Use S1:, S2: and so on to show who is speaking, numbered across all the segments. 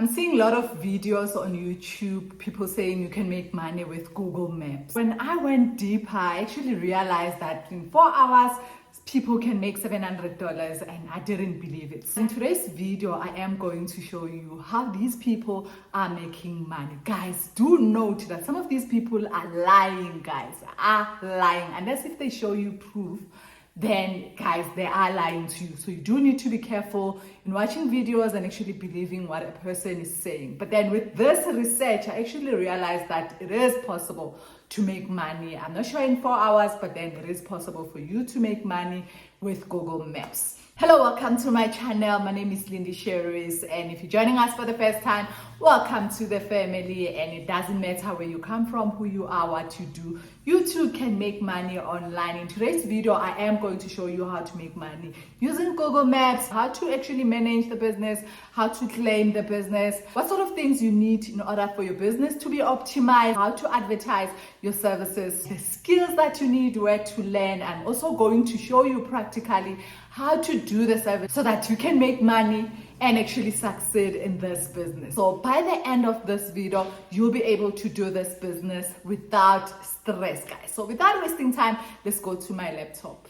S1: I'm seeing a lot of videos on YouTube, people saying you can make money with Google Maps. When I went deeper, I actually realized that in 4 hours, people can make $700 and I didn't believe it. So in today's video, I am going to show you how these people are making money. Guys, do note that some of these people are lying, guys, Unless if they show you proof, then guys, they are lying to you. So you do need to be careful in watching videos and actually believing what a person is saying. But then with this research, I actually realized that it is possible to make money. I'm not sure in 4 hours, but then it is possible for you to make money with Google Maps. Hello, welcome to my channel. My name is LindyShirries, and if you're joining us for the first time, welcome to the family. And it doesn't matter where you come from, who you are, what you do, you too can make money online. In today's video, I am going to show you how to make money using Google Maps, how to actually manage the business, how to claim the business, what sort of things you need in order for your business to be optimized, how to advertise your services, the skills that you need, where to learn, and also going to show you practically how to do the service so that you can make money and actually succeed in this business. So by the end of this video, you'll be able to do this business without stress, guys. So without wasting time, let's go to my laptop.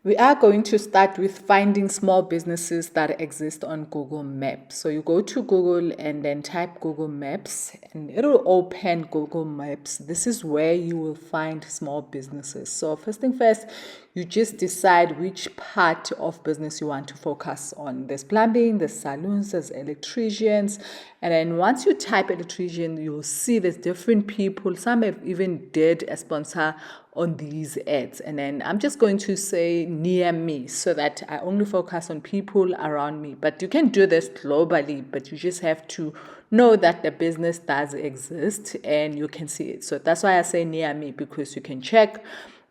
S1: We are going to start with finding small businesses that exist on Google Maps. So you go to Google and then type Google Maps and it'll open Google Maps. This is where you will find small businesses. So first thing first, you just decide which part of business you want to focus on. There's plumbing, there's salons, there's electricians. And then once you type electrician, you'll see there's different people. Some have even did a sponsor on these ads. And then I'm just going to say near me so that I only focus on people around me. But you can do this globally, but you just have to know that the business does exist and you can see it. So that's why I say near me, because you can check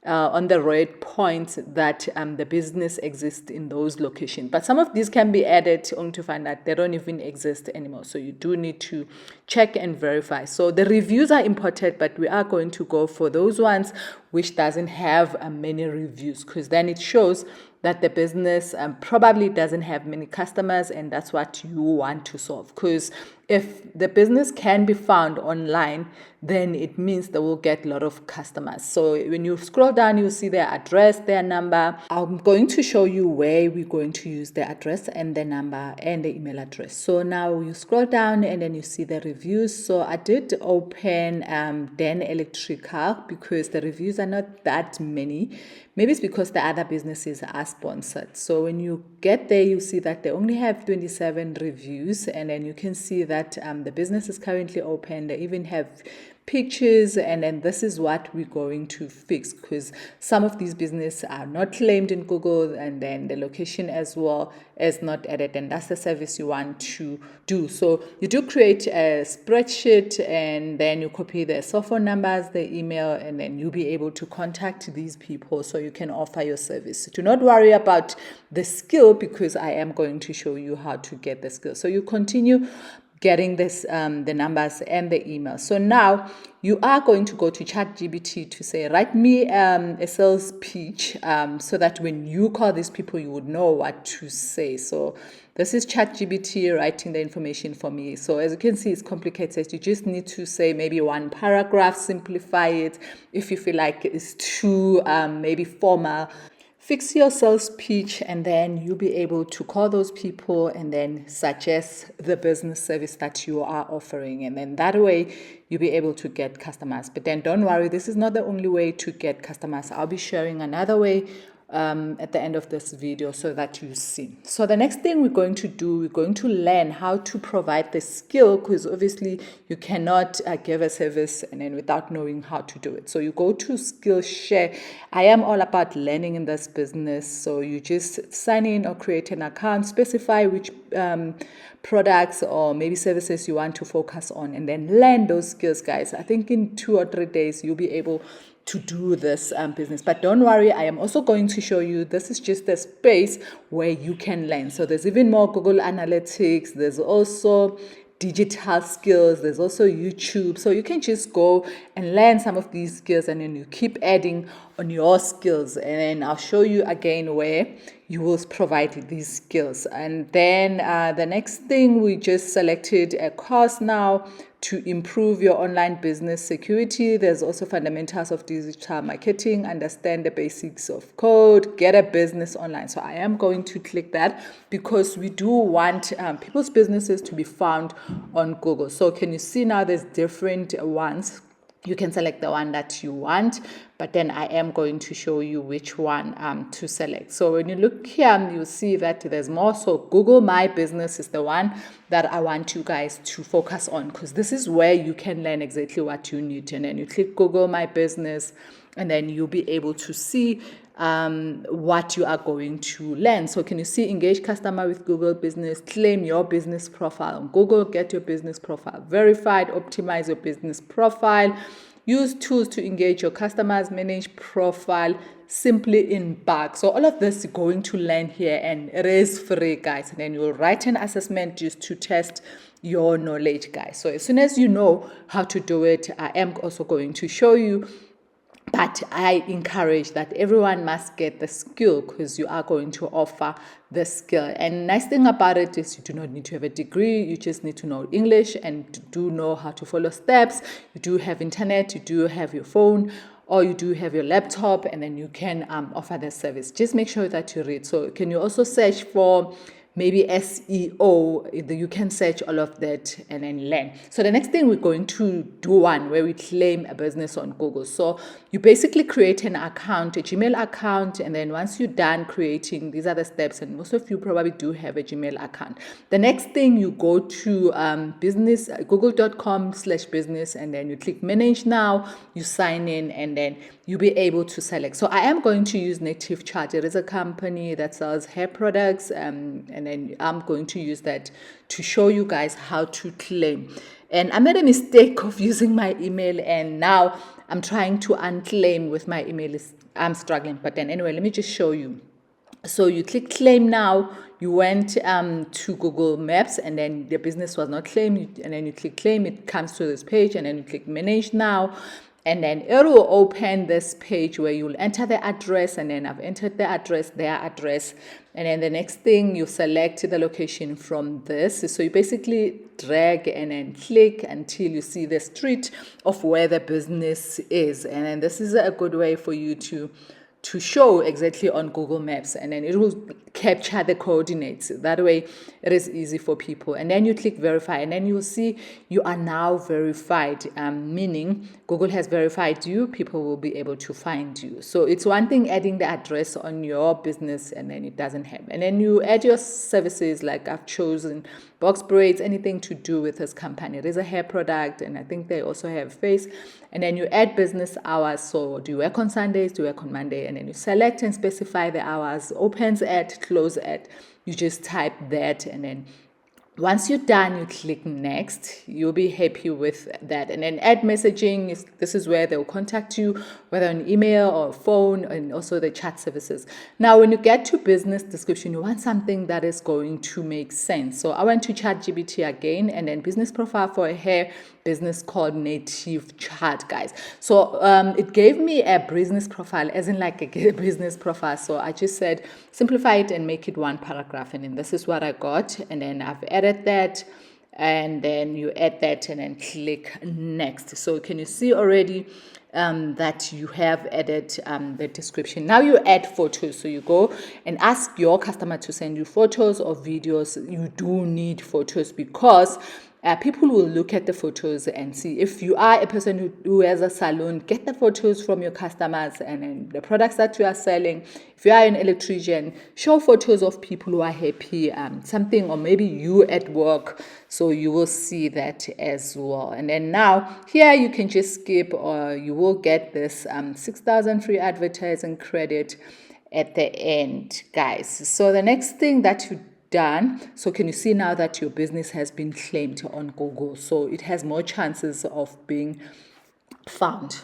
S1: on the red points that the business exists in those locations. But some of these can be added only to find that they don't even exist anymore. So you do need to check and verify. So the reviews are important, but we are going to go for those ones which doesn't have many reviews, because then it shows that the business probably doesn't have many customers, and that's what you want to solve. Because if the business can be found online, then it means they will get a lot of customers. So when you scroll down, you'll see their address, their number. I'm going to show you where we're going to use the address and the number and the email address. So now you scroll down and then you see the reviews. So I did open Dan Electrical because the reviews are not that many. Maybe it's because the other businesses are sponsored. So when you get there, you see that they only have 27 reviews, and then you can see that the business is currently open. They even have pictures, and then this is what we're going to fix, because some of these businesses are not claimed in Google, and then the location as well is not added, and that's the service you want to do. So you do create a spreadsheet, and then you copy their cell phone numbers, their email, and then you'll be able to contact these people so you can offer your service. Do not worry about the skill, because I am going to show you how to get the skill. So you continue getting this the numbers and the email. So now you are going to go to ChatGPT to say, write me a sales pitch so that when you call these people, you would know what to say. So this is ChatGPT writing the information for me. So as you can see, it's complicated. You just need to say maybe one paragraph, simplify it. If you feel like it's too maybe formal, fix your sales pitch, and then you'll be able to call those people and then suggest the business service that you are offering. And then that way you'll be able to get customers. But then don't worry, this is not the only way to get customers. I'll be sharing another way at the end of this video so that you see. So the next thing we're going to do, we're going to learn how to provide the skill, because obviously you cannot give a service and then without knowing how to do it. So you go to Skillshare. I am all about learning in this business. So you just sign in or create an account, specify which products or maybe services you want to focus on, and then learn those skills, guys. I think in 2 or 3 days you'll be able to do this business. But don't worry, I am also going to show you, this is just a space where you can learn. So there's even more Google Analytics, there's also digital skills, there's also YouTube. So you can just go and learn some of these skills, and then you keep adding on your skills. And then I'll show you again where you will provide these skills. And then the next thing, we just selected a course now to improve your online business security. There's also fundamentals of digital marketing, understand the basics of code, get a business online. So I am going to click that because we do want people's businesses to be found on Google. So can you see now there's different ones? You can select the one that you want, but then I am going to show you which one to select. So when you look here, you'll see that there's more. So Google My Business is the one that I want you guys to focus on, because this is where you can learn exactly what you need. And then you click Google My Business, and then you'll be able to see what you are going to learn. So can you see engage customer with Google Business, claim your business profile on Google, get your business profile verified, optimize your business profile, use tools to engage your customers, manage profile simply in bulk. So all of this you're going to learn here, and it is free, guys. And then you'll write an assessment just to test your knowledge, guys. So as soon as you know how to do it, I am also going to show you. But I encourage that everyone must get the skill, because you are going to offer the skill. And nice thing about it is you do not need to have a degree. You just need to know English and do know how to follow steps. You do have internet, you do have your phone, or you do have your laptop, and then you can offer the service. Just make sure that you read. So can you also search for maybe SEO, you can search all of that and then learn. So the next thing, we're going to do one where we claim a business on Google. So you basically create an account, a Gmail account, and then once you're done creating, these are the steps, and most of you probably do have a Gmail account. The next thing, you go to google.com/business, and then you click manage now, you sign in, and then you'll be able to select. So I am going to use Native Charge. It is a company that sells hair products, and then I'm going to use that to show you guys how to claim. And I made a mistake of using my email, and now I'm trying to unclaim with my email. I'm struggling, but then anyway, let me just show you. So you click claim now, you went to Google Maps, and then the business was not claimed, and then you click claim, it comes to this page, and then you click manage now. And then it will open this page where you'll enter the address, and then I've entered the address, their address. And then the next thing, you select the location from this. So you basically drag and then click until you see the street of where the business is. And then this is a good way for you to show exactly on Google Maps, and then it will capture the coordinates. That way it is easy for people. And then you click verify, and then you'll see you are now verified, meaning Google has verified you. People will be able to find you. So it's one thing adding the address on your business, and then it doesn't have. And then you add your services, like I've chosen box braids, anything to do with this company. It is a hair product, and I think they also have face. And then you add business hours. So do you work on Sundays? Do you work on Monday? And then you select and specify the hours, opens at, close at. You just type that, and then once you're done, you click next. You'll be happy with that. And then add messaging. This is where they'll contact you, whether on email or phone, and also the chat services. Now, when you get to business description, you want something that is going to make sense. So I went to ChatGPT again, and then business profile for a hair business called Native Chart, guys. So it gave me a business profile, as in like a business profile. So I just said simplify it and make it one paragraph, and then this is what I got. And then I've added that, and then you add that, and then click next. So can you see already that you have added the description? Now you add photos. So you go and ask your customer to send you photos or videos. You do need photos, because people will look at the photos and see. If you are a person who has a salon, get the photos from your customers and then the products that you are selling. If you are an electrician, show photos of people who are happy, something, or maybe you at work. So you will see that as well. And then now here you can just skip, or you will get this 6,000 free advertising credit at the end, guys. So the next thing that you done. So can you see now that your business has been claimed on Google? So it has more chances of being found.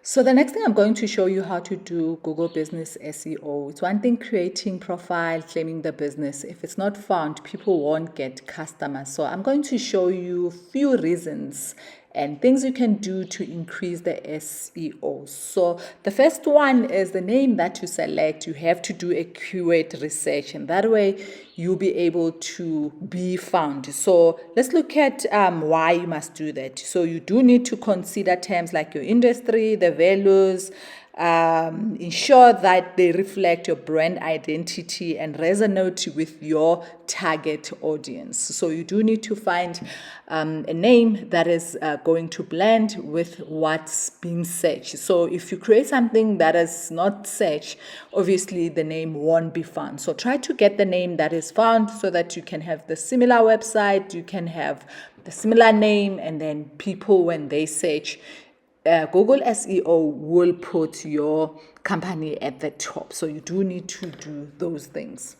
S1: So the next thing, I'm going to show you how to do Google Business SEO. It's one thing creating profile, claiming the business. If it's not found, people won't get customers. So I'm going to show you a few reasons and things you can do to increase the SEO. So the first one is the name that you select. You have to do a keyword research, and that way you'll be able to be found. So let's look at why you must do that. So you do need to consider terms like your industry, the values, ensure that they reflect your brand identity and resonate with your target audience. So you do need to find a name that is going to blend with what's being searched. So if you create something that is not searched, obviously the name won't be found. So try to get the name that is found so that you can have the similar website, you can have the similar name, and then people, when they search, Google SEO will put your company at the top. So you do need to do those things.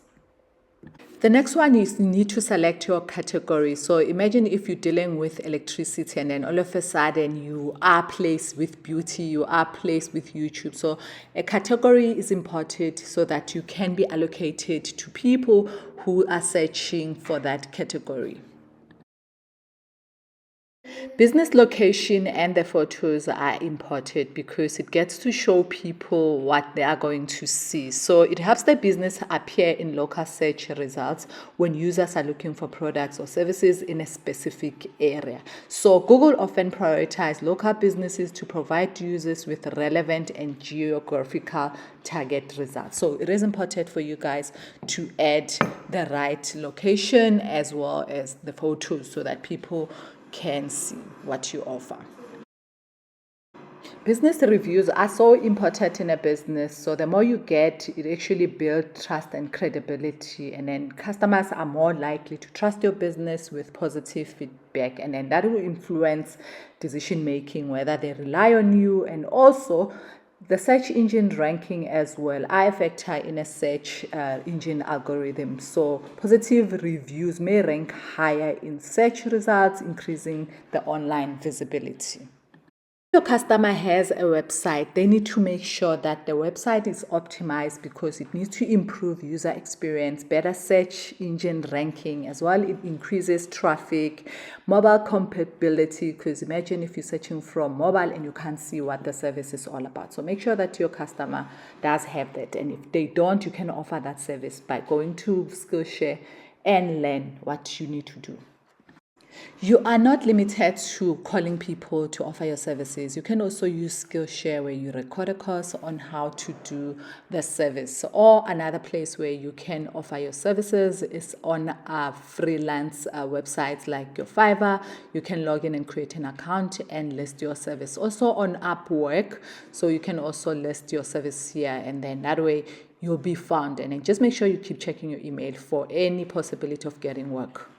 S1: The next one is you need to select your category. So imagine if you're dealing with electricity and then all of a sudden you are placed with beauty, you are placed with YouTube. So a category is important so that you can be allocated to people who are searching for that category. Business location and the photos are important because it gets to show people what they are going to see. So it helps the business appear in local search results when users are looking for products or services in a specific area. So Google often prioritizes local businesses to provide users with relevant and geographical target results. So it is important for you guys to add the right location as well as the photos so that people can see what you offer. Business reviews are so important in a business. So the more you get, it actually builds trust and credibility, and then customers are more likely to trust your business with positive feedback, and then that will influence decision making, whether they rely on you, and also the search engine ranking as well are a factor in a search engine algorithm. So positive reviews may rank higher in search results, increasing the online visibility. If your customer has a website, they need to make sure that the website is optimized because it needs to improve user experience, better search engine ranking as well. It increases traffic, mobile compatibility, because imagine if you're searching from mobile and you can't see what the service is all about. So make sure that your customer does have that. And if they don't, you can offer that service by going to Skillshare and learn what you need to do. You are not limited to calling people to offer your services. You can also use Skillshare where you record a course on how to do the service. Or another place where you can offer your services is on freelance websites like your Fiverr. You can log in and create an account and list your service. Also on Upwork, so you can also list your service here, and then that way you'll be found. And then just make sure you keep checking your email for any possibility of getting work.